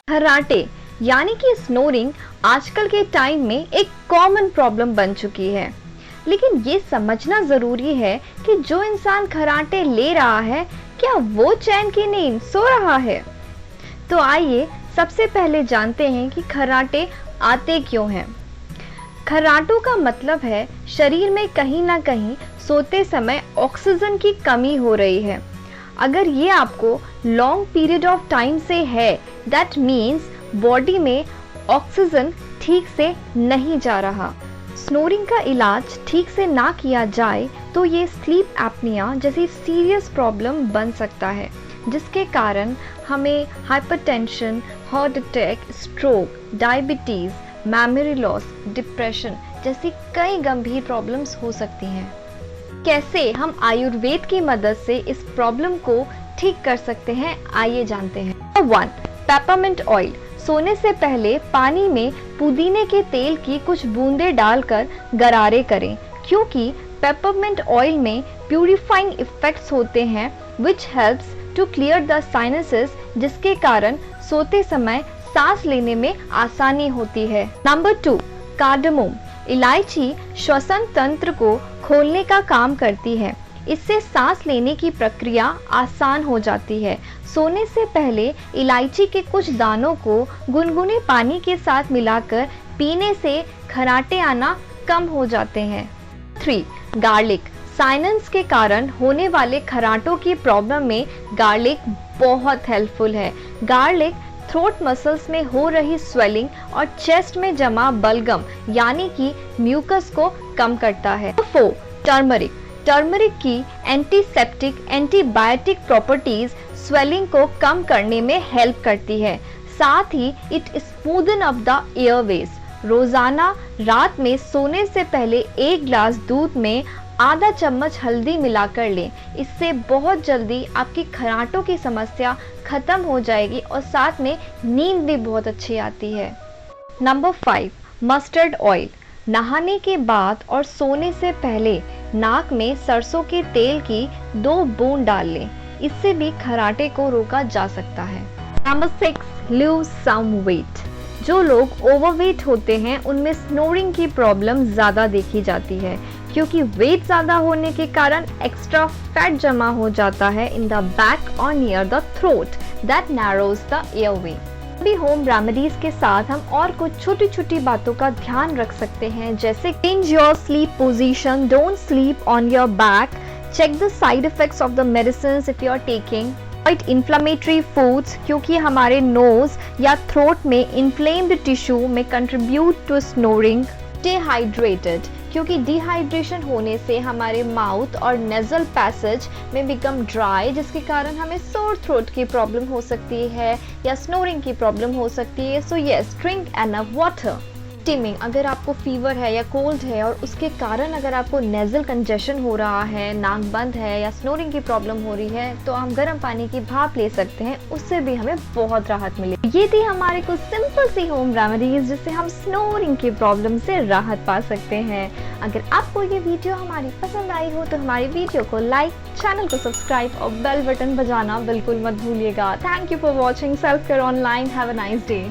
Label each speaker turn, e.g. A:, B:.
A: खर्राटे यानी कि स्नोरिंग आजकल के टाइम में एक कॉमन प्रॉब्लम बन चुकी है, लेकिन ये समझना ज़रूरी है कि जो इंसान खर्राटे ले रहा है क्या वो चैन की नींद सो रहा है। तो आइए सबसे पहले जानते हैं कि खर्राटे आते क्यों हैं। खर्राटों का मतलब है शरीर में कहीं ना कहीं सोते समय ऑक्सीजन की कमी हो रही है। अगर ये आपको लॉन्ग पीरियड ऑफ टाइम से है, दैट मीन्स बॉडी में ऑक्सीजन ठीक से नहीं जा रहा। स्नोरिंग का इलाज ठीक से ना किया जाए तो ये स्लीप एपनिया जैसी सीरियस प्रॉब्लम बन सकता है, जिसके कारण हमें hypertension, heart attack, stroke, diabetes, memory loss, depression जैसी कई गंभीर प्रॉब्लम्स हो सकती हैं। कैसे हम आयुर्वेद की मदद से इस प्रॉब्लम को ठीक कर सकते हैं, आइए जानते हैं। 1. Peppermint oil. सोने से पहले पानी में पुदीने के तेल की कुछ बूंदें डालकर गरारे करें, क्योंकि पेपरमिंट ऑयल में प्यूरिफाइंग इफेक्ट्स होते हैं which helps to clear the sinuses, जिसके कारण सोते समय सांस लेने में आसानी होती है। नंबर 2. कार्डामोम। इलायची श्वसन तंत्र को खोलने का काम करती है। इससे सांस लेने की प्रक्रिया आसान हो जाती है। सोने से पहले इलायची के कुछ दानों को गुनगुने पानी के साथ मिलाकर पीने से खर्राटे आना कम हो जाते हैं। 3. गार्लिक। साइनस के कारण होने वाले खर्राटों की प्रॉब्लम में गार्लिक बहुत हेल्पफुल है। गार्लिक थ्रोट मसल्स में हो रही स्वेलिंग और चेस्ट में जमा बलगम यानी कि म्यूकस को कम करता है। 4. टर्मरिक। टर्मरिक की एंटीसेप्टिक, एंटीबायोटिक प्रॉपर्टीज स्वेलिंग को कम करने में हेल्प करती है। साथ ही it smoothen up the airways. रोजाना रात में सोने से पहले 1 ग्लास दूध में आधा चम्मच हल्दी मिलाकर लें। इससे बहुत जल्दी आपकी खर्राटों की समस्या खत्म हो जाएगी और साथ में नींद भी बहुत अच्छी आती है। नंबर 5. Mustard oil. नहाने के बाद और सोने से पहले नाक में सरसों के तेल की 2 बूंद डाल लें। इससे भी खर्राटे को रोका जा सकता है। नंबर 6. Lose some weight. जो लोग ओवरवेट होते हैं उनमें स्नोरिंग की प्रॉब्लम ज़्यादा देखी जाती है, क्योंकि वेट ज़्यादा होने के कारण एक्स्ट्रा फैट जमा हो जाता है इन द बैक और near the throat that narrows the airway. अभी होम रेमेडीज के साथ हम और कुछ छोटी छोटी बातों का ध्यान रख सकते हैं, जैसे change your sleep position, don't sleep on your back, check the side effects of the medicines if you are taking, avoid inflammatory foods क्योंकि हमारे नोज या थ्रोट में इन्फ्लेम्ड टिश्यू में contribute to snoring. Stay hydrated क्योंकि dehydration होने से हमारे mouth और नेजल पैसेज में बिकम ड्राई, जिसके कारण हमें सोर थ्रोट की प्रॉब्लम हो सकती है या स्नोरिंग की प्रॉब्लम हो सकती है। So yes, drink enough water. Steaming. अगर आपको फीवर है या कोल्ड है और उसके कारण अगर आपको नेजल कंजेशन हो रहा है, नाक बंद है या स्नोरिंग की प्रॉब्लम हो रही है, तो हम गर्म पानी की भाप ले सकते हैं, उससे भी हमें बहुत राहत मिलेगी। ये थी हमारे कुछ सिंपल सी होम रेमेडीज जिससे हम स्नोरिंग की प्रॉब्लम से राहत पा सकते हैं। अगर आपको ये वीडियो हमारी पसंद आई हो तो हमारी वीडियो को लाइक, चैनल को सब्सक्राइब और बेल बटन बजाना बिल्कुल मत भूलिएगा। Thank you for watching self care online. Have a nice day.